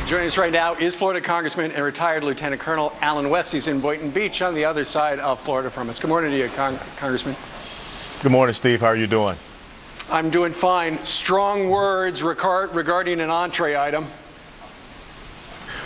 Joining us right now is Florida Congressman and retired Lieutenant Colonel Alan West. He's in Boynton Beach on the other side of Florida from us. Good morning to you, Congressman. Good morning, Steve. How are you doing? I'm doing fine. Strong words regarding an entree item.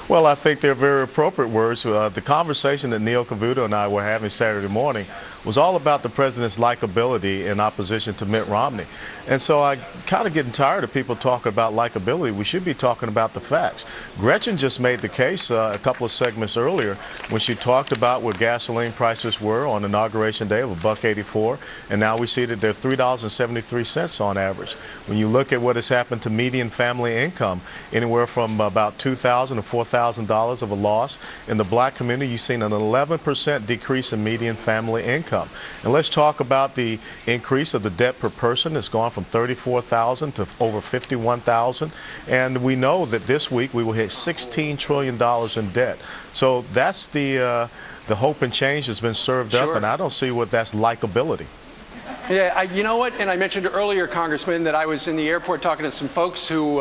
Well, I think they're very appropriate words. The conversation that Neil Cavuto and I were having Saturday morning was all about the president's likability in opposition to Mitt Romney. And so I kind of getting tired of people talking about likability. We should be talking about the facts. Gretchen just made the case a couple of segments earlier when she talked about where gasoline prices were on Inauguration Day of $1.84, and now we see that they're $3.73 on average. When you look at what has happened to median family income, anywhere from about $2,000 to $4,000 of a loss. In the black community, you've seen an 11% decrease in median family income. And let's talk about the increase of the debt per person. It's gone from $34,000 to over $51,000. And we know that this week we will hit $16 trillion in debt. So that's the hope and change that's been served up, and I don't see what that's likability. Yeah, you know what? And I mentioned earlier, Congressman, that I was in the airport talking to some folks who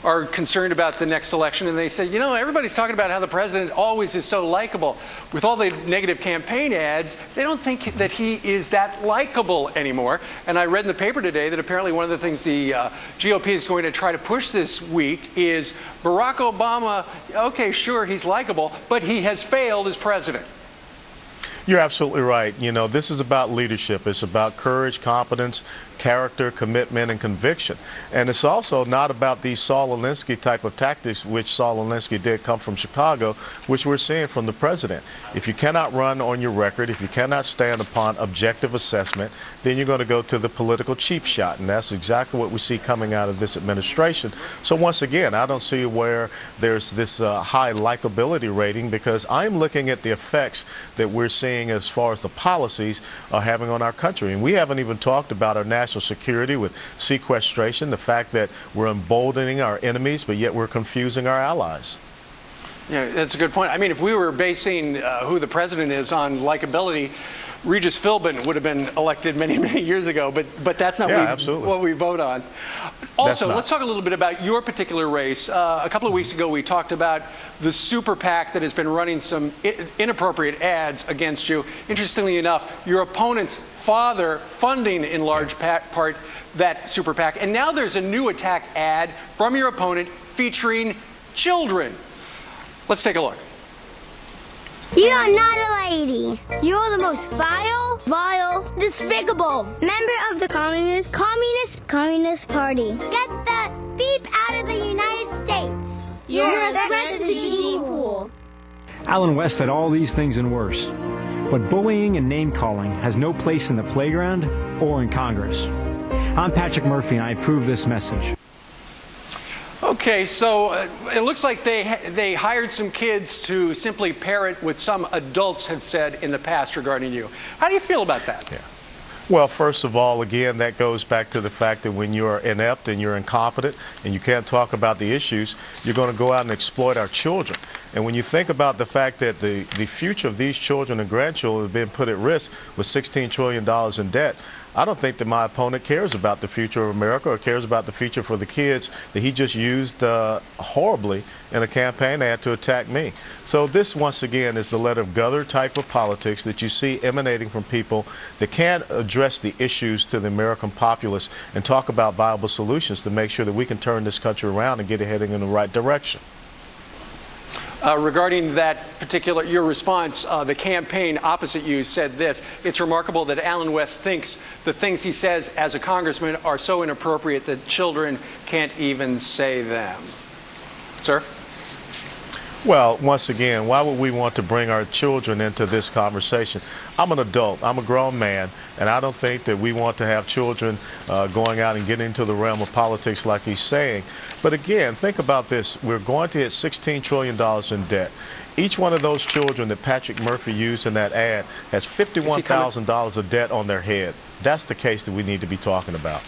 are concerned about the next election, and they said, you know, everybody's talking about how the president always is so likable. With all the negative campaign ads, they don't think that he is that likable anymore. And I read in the paper today that apparently one of the things the GOP is going to try to push this week is Barack Obama, okay, sure, he's likable, but he has failed as president. You're absolutely right. You know, this is about leadership. It's about courage, competence, character, commitment, and conviction. And it's also not about these Saul Alinsky type of tactics, which Saul Alinsky did come from Chicago, which we're seeing from the president. If you cannot run on your record, if you cannot stand upon objective assessment, then you're going to go to the political cheap shot. And that's exactly what we see coming out of this administration. So once again, I don't see where there's this high likability rating, because I'm looking at the effects that we're seeing as far as the policies are having on our country. And we haven't even talked about our national security with sequestration, the fact that we're emboldening our enemies, but yet we're confusing our allies. Yeah, that's a good point. I mean, if we were basing who the president is on likability, Regis Philbin would have been elected many, many years ago, but that's not what we vote on. Also, let's talk a little bit about your particular race. A couple of weeks ago, we talked about the super PAC that has been running some inappropriate ads against you. Interestingly enough, your opponent's father funding in large part that super PAC. And now there's a new attack ad from your opponent featuring children. Let's take a look. You are not a lady. You are the most vile, despicable member of the Communist Party. Get the beep out of the United States. You're a threat to the gene pool. Alan West said all these things and worse. But bullying and name-calling has no place in the playground or in Congress. I'm Patrick Murphy, and I approve this message. Okay, so it looks like they hired some kids to simply parrot what some adults have said in the past regarding you. How do you feel about that? Yeah. Well, first of all, again, that goes back to the fact that when you're inept and you're incompetent and you can't talk about the issues, you're going to go out and exploit our children. And when you think about the fact that the future of these children and grandchildren has been put at risk with $16 trillion in debt, I don't think that my opponent cares about the future of America or cares about the future for the kids that he just used horribly in a campaign ad to attack me. So this, once again, is the letter of gutter type of politics that you see emanating from people that can't address the issues to the American populace and talk about viable solutions to make sure that we can turn this country around and get it heading in the right direction. Regarding that particular, your response, the campaign opposite you said this: it's remarkable that Alan West thinks the things he says as a congressman are so inappropriate that children can't even say them. Sir? Well, once again, why would we want to bring our children into this conversation? I'm an adult. I'm a grown man, and I don't think that we want to have children going out and getting into the realm of politics like he's saying. But again, think about this. We're going to hit $16 trillion in debt. Each one of those children that Patrick Murphy used in that ad has $51,000 of debt on their head. That's the case that we need to be talking about.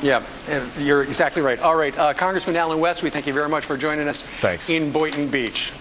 Yeah, you're exactly right. All right, Congressman Alan West, we thank you very much for joining us in Boynton Beach.